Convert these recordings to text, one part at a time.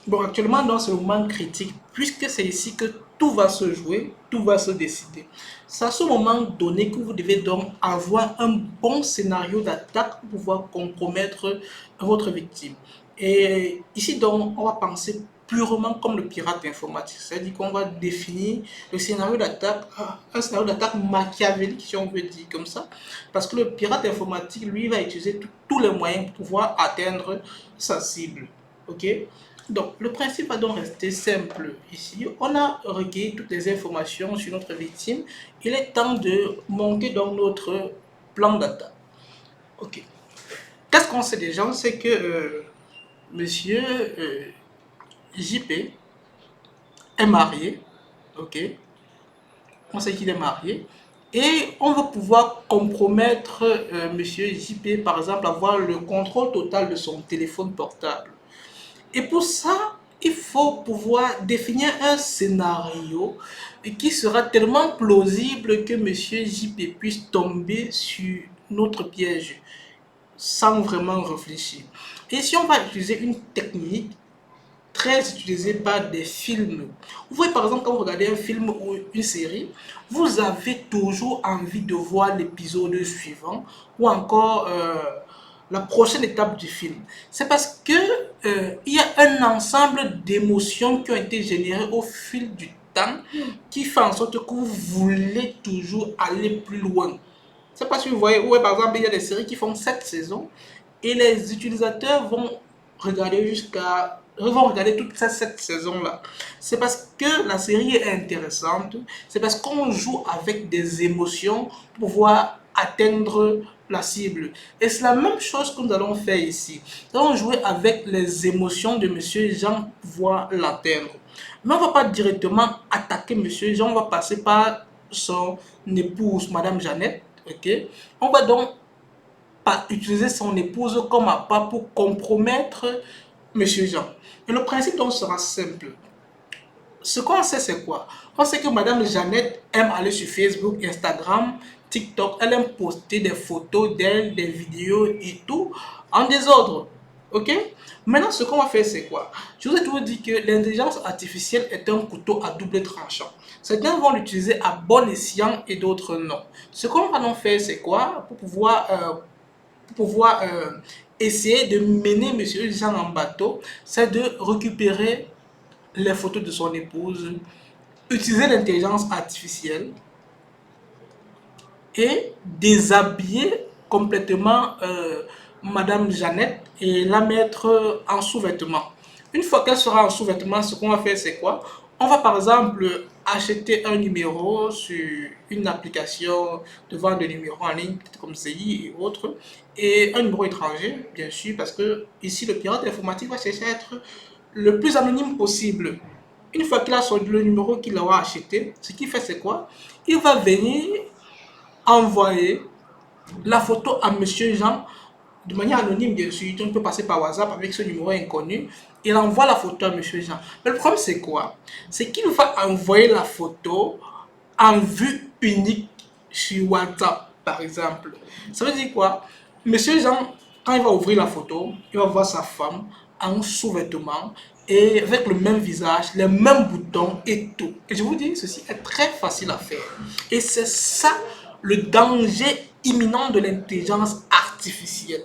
Bon, actuellement, non, c'est le moment critique, puisque c'est ici que tout va se jouer, tout va se décider. C'est à ce moment donné que vous devez donc avoir un bon scénario d'attaque pour pouvoir compromettre votre victime. Et ici, donc, on va penser purement comme le pirate informatique, c'est-à-dire qu'on va définir le scénario d'attaque, un scénario d'attaque machiavélique, si on veut dire comme ça, parce que le pirate informatique, lui, va utiliser tous les moyens pour pouvoir atteindre sa cible. Ok? Donc, le principe va donc rester simple ici. On a recueilli toutes les informations sur notre victime. Il est temps de monter dans notre plan d'attaque. Ok. Qu'est-ce qu'on sait déjà? On sait que monsieur JP est marié. Ok. On sait qu'il est marié. Et on va pouvoir compromettre monsieur JP, par exemple, avoir le contrôle total de son téléphone portable. Et pour ça, il faut pouvoir définir un scénario qui sera tellement plausible que monsieur JP puisse tomber sur notre piège sans vraiment réfléchir. Et si on va utiliser une technique très utilisée par des films, vous voyez par exemple quand vous regardez un film ou une série, vous avez toujours envie de voir l'épisode suivant ou encore la prochaine étape du film. C'est parce que il y a un ensemble d'émotions qui ont été générées au fil du temps qui fait en sorte que vous voulez toujours aller plus loin. C'est parce que vous voyez, ouais, par exemple, il y a des séries qui font 7 saisons et les utilisateurs vont regarder toute cette saison-là. C'est parce que la série est intéressante, c'est parce qu'on joue avec des émotions pour pouvoir atteindre la cible. Et c'est la même chose que nous allons faire ici. Nous allons jouer avec les émotions de Monsieur Jean pour pouvoir l'atteindre. Mais on ne va pas directement attaquer Monsieur Jean, on va passer par son épouse, Madame Jeannette. Okay? On va donc pas utiliser son épouse comme appât pour compromettre Monsieur Jean. Et le principe donc sera simple. Ce qu'on sait, c'est quoi? On sait que Madame Jeannette aime aller sur Facebook, Instagram, TikTok. Elle aime poster des photos d'elle, des vidéos et tout en désordre. Ok? Maintenant, ce qu'on va faire, c'est quoi? Je vous ai toujours dit que l'intelligence artificielle est un couteau à double tranchant. Certains vont l'utiliser à bon escient et d'autres non. Ce qu'on va donc faire, c'est quoi? Pour pouvoir essayer de mener Monsieur Jean en bateau, c'est de récupérer les photos de son épouse, utiliser l'intelligence artificielle et déshabiller complètement Madame Jeannette et la mettre en sous-vêtements. Une fois qu'elle sera en sous-vêtements, ce qu'on va faire, c'est quoi? On va par exemple acheter un numéro sur une application de vente de numéros en ligne, comme CI et autres, et un numéro étranger, bien sûr, parce que ici, le pirate informatique va chercher à être le plus anonyme possible. Une fois qu'il a le numéro qu'il aura acheté, ce qu'il fait, c'est quoi? Il va venir envoyer la photo à Monsieur Jean de manière anonyme, bien sûr. On peut passer par WhatsApp avec ce numéro inconnu. Il envoie la photo à Monsieur Jean. Mais le problème, c'est quoi? C'est qu'il va envoyer la photo en vue unique sur WhatsApp, par exemple. Ça veut dire quoi? Monsieur Jean, quand il va ouvrir la photo, il va voir sa femme en sous-vêtements et avec le même visage, les mêmes boutons et tout. Et je vous dis, ceci est très facile à faire. Et c'est ça le danger imminent de l'intelligence artificielle.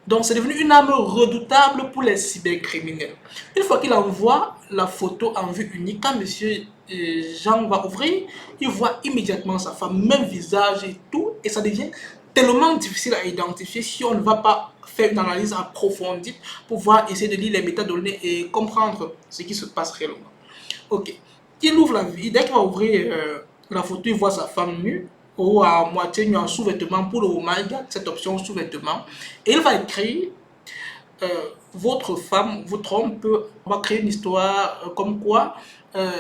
Donc c'est devenu une arme redoutable pour les cybercriminels. Une fois qu'il envoie la photo en vue unique, quand monsieur Jean va ouvrir, il voit immédiatement sa femme, même visage et tout, et ça devient tellement difficile à identifier si on ne va pas faire une analyse approfondie pour pouvoir essayer de lire les métadonnées et comprendre ce qui se passe réellement. Ok. Il ouvre la vie, dès qu'il va ouvrir la photo, il voit sa femme nue ou à moitié nue en sous-vêtements. Pour le moment, il y a cette option sous-vêtements. Et il va écrire euh, votre femme vous trompe. On va créer une histoire comme quoi euh,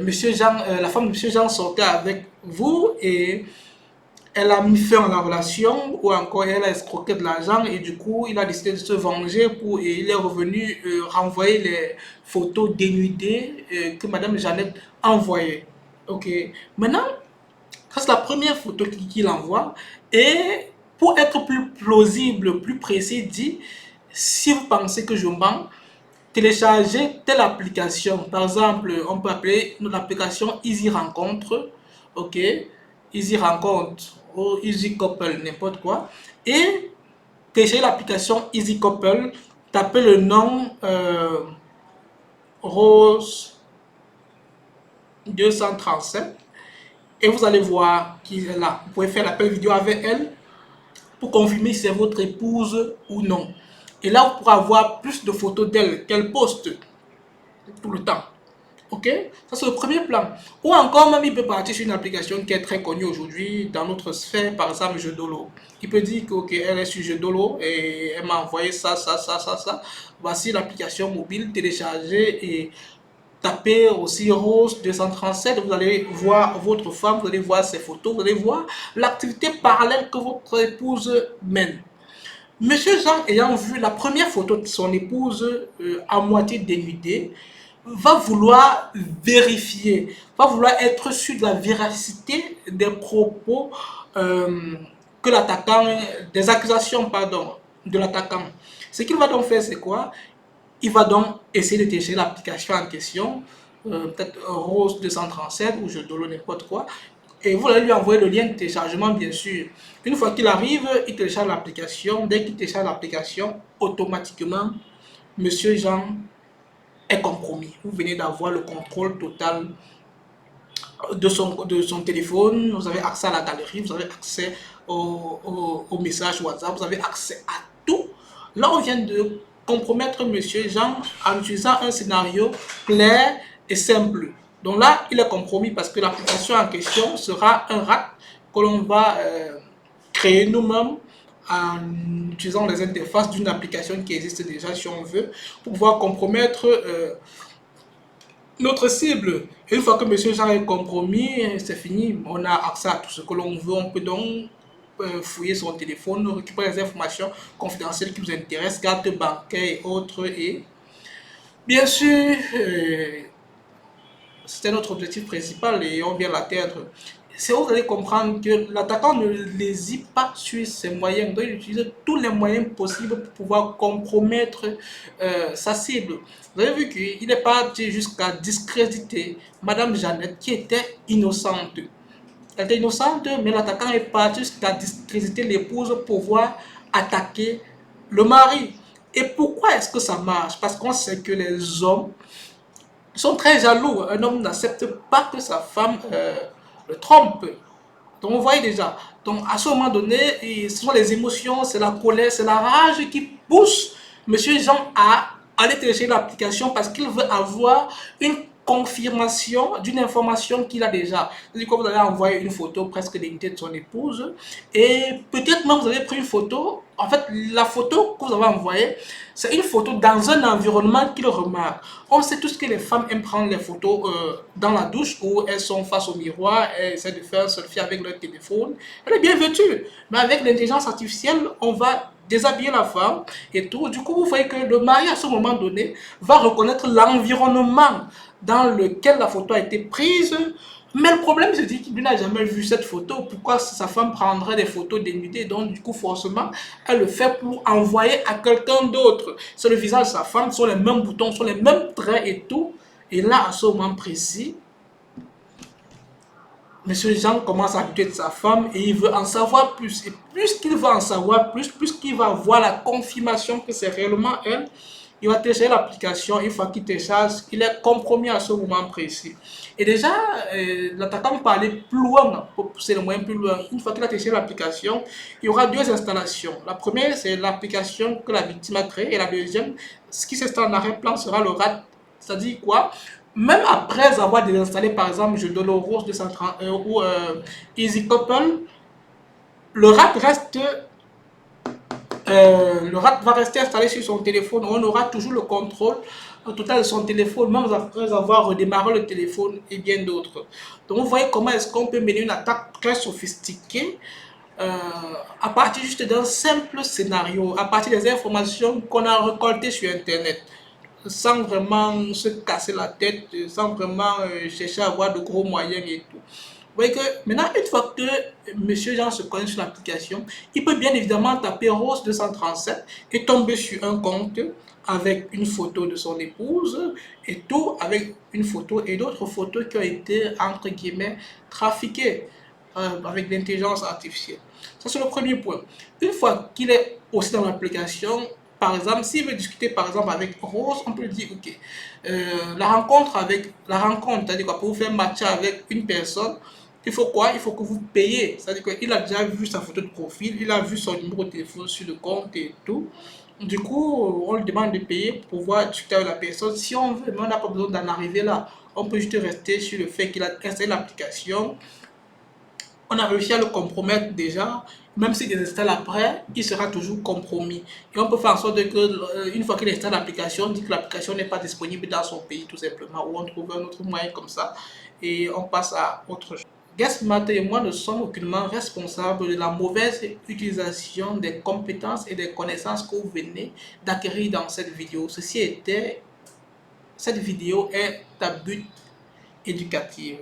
Monsieur Jean, la femme de Monsieur Jean sortait avec vous et elle a mis fin à la relation ou encore elle a escroqué de l'argent et du coup il a décidé de se venger et il est revenu renvoyer les photos dénudées que Madame Jeannette a envoyées. Ok. Maintenant, ça c'est la première photo qu'il envoie et pour être plus plausible, plus précis, dit si vous pensez que je mens, télécharger telle application. Par exemple, on peut appeler l'application Easy Rencontre, ok, Easy Rencontre ou Easy Couple, n'importe quoi. Et télécharger l'application Easy Couple, tapez le nom Rose 237 et vous allez voir qu'il est là. Vous pouvez faire l'appel vidéo avec elle pour confirmer si c'est votre épouse ou non. Et là, vous pourrez avoir plus de photos d'elle qu'elle poste tout le temps. Ok, ça c'est le premier plan. Ou encore, même il peut partir sur une application qui est très connue aujourd'hui dans notre sphère, par exemple Jodolo. Il peut dire que ok, elle est sur Jodolo et elle m'a envoyé ça, ça, ça, ça, ça. Voici l'application mobile, téléchargée et tapez aussi Rose 237. Vous allez voir votre femme, vous allez voir ses photos, vous allez voir l'activité parallèle que votre épouse mène. Monsieur Jean, ayant vu la première photo de son épouse à moitié dénudée, va vouloir vérifier, va vouloir être sûr de la véracité des propos que l'attaquant, des accusations, pardon, de l'attaquant. Ce qu'il va donc faire, c'est quoi? Il va donc essayer de télécharger l'application en question, peut-être Rose 237 ou je donne n'importe quoi. Et vous allez lui envoyer le lien de téléchargement, bien sûr. Une fois qu'il arrive, il télécharge l'application. Dès qu'il télécharge l'application, automatiquement, Monsieur Jean est compromis. Vous venez d'avoir le contrôle total de son téléphone. Vous avez accès à la galerie, vous avez accès au message WhatsApp, vous avez accès à tout. Là, on vient de compromettre Monsieur Jean en utilisant un scénario clair et simple. Donc là, il est compromis parce que l'application en question sera un rat que l'on va créer nous-mêmes en utilisant les interfaces d'une application qui existe déjà si on veut, pour pouvoir compromettre notre cible. Et une fois que Monsieur Jean est compromis, c'est fini, on a accès à tout ce que l'on veut, on peut donc fouiller son téléphone, récupérer les informations confidentielles qui vous intéressent, carte bancaire et autres. Et bien sûr, c'était notre objectif principal et on vient l'atteindre. C'est où vous allez comprendre que l'attaquant ne lésite pas sur ses moyens. Il doit utiliser tous les moyens possibles pour pouvoir compromettre sa cible. Vous avez vu qu'il est parti jusqu'à discréditer Madame Jeannette qui était innocente. Elle était innocente, mais l'attaquant est parti jusqu'à discréditer l'épouse pour pouvoir attaquer le mari. Et pourquoi est-ce que ça marche? Parce qu'on sait que les hommes sont très jaloux. Un homme n'accepte pas que sa femme le trompe. Donc vous voyez déjà. Donc à ce moment donné, ce sont les émotions, c'est la colère, c'est la rage qui pousse Monsieur Jean à aller télécharger l'application parce qu'il veut avoir une confirmation d'une information qu'il a déjà. C'est-à-dire que vous allez envoyer une photo presque d'unité de son épouse et peut-être même vous avez pris une photo. En fait, la photo que vous avez envoyée, c'est une photo dans un environnement qu'il remarque. On sait tous que les femmes aiment prendre les photos dans la douche où elles sont face au miroir, elles essaient de faire un selfie avec leur téléphone. Elle est bien vêtue, mais avec l'intelligence artificielle, on va déshabiller la femme et tout. Du coup, vous voyez que le mari, à ce moment donné, va reconnaître l'environnement dans lequel la photo a été prise. Mais le problème, c'est qu'il n'a jamais vu cette photo. Pourquoi sa femme prendrait des photos dénudées? Donc, du coup, forcément, elle le fait pour envoyer à quelqu'un d'autre. C'est le visage de sa femme, ce sont les mêmes boutons, ce sont les mêmes traits et tout. Et là, à ce moment précis, Monsieur Jean commence à douter de sa femme et il veut en savoir plus. Et plus qu'il va en savoir plus qu'il va avoir la confirmation que c'est réellement elle, il va télécharger l'application. Une fois qu'il télécharge, il est compromis à ce moment précis. Et déjà, l'attaquant peut aller plus loin, pour pousser le moyen plus loin. Une fois qu'il a téléchargé l'application, il y aura deux installations. La première, c'est l'application que la victime a créée. Et la deuxième, ce qui s'installe en arrière-plan sera le RAT. C'est-à-dire quoi? Même après avoir désinstallé, par exemple, je donne Rose 230 ou Easy Couple, le RAT reste le RAT va rester installé sur son téléphone. On aura toujours le contrôle total de son téléphone, même après avoir redémarré le téléphone et bien d'autres. Donc vous voyez comment est-ce qu'on peut mener une attaque très sophistiquée à partir juste d'un simple scénario, à partir des informations qu'on a récoltées sur Internet, sans vraiment se casser la tête, sans vraiment chercher à avoir de gros moyens et tout. voyez que maintenant, une fois que Monsieur Jean se connecte sur l'application, il peut bien évidemment taper Rose 237 et tomber sur un compte avec une photo de son épouse et tout avec une photo et d'autres photos qui ont été, entre guillemets, trafiquées avec l'intelligence artificielle. Ça, c'est le premier point. Une fois qu'il est aussi dans l'application, par exemple, s'il veut discuter par exemple avec Rose, on peut lui dire, ok, la rencontre, c'est-à-dire quoi, pour vous faire matcher avec une personne, il faut quoi? Il faut que vous payez. C'est-à-dire qu'il a déjà vu sa photo de profil, il a vu son numéro de téléphone sur le compte et tout. Du coup, on lui demande de payer pour pouvoir discuter avec la personne. Si on veut, mais on n'a pas besoin d'en arriver là. On peut juste rester sur le fait qu'il a installé l'application. On a réussi à le compromettre déjà. Même s'il désinstalle après, il sera toujours compromis. Et on peut faire en sorte que, une fois qu'il installe l'application, on dit que l'application n'est pas disponible dans son pays tout simplement, ou on trouve un autre moyen comme ça, et on passe à autre chose. Guestmate et moi ne sommes aucunement responsables de la mauvaise utilisation des compétences et des connaissances que vous venez d'acquérir dans cette vidéo. Cette vidéo est à but éducatif.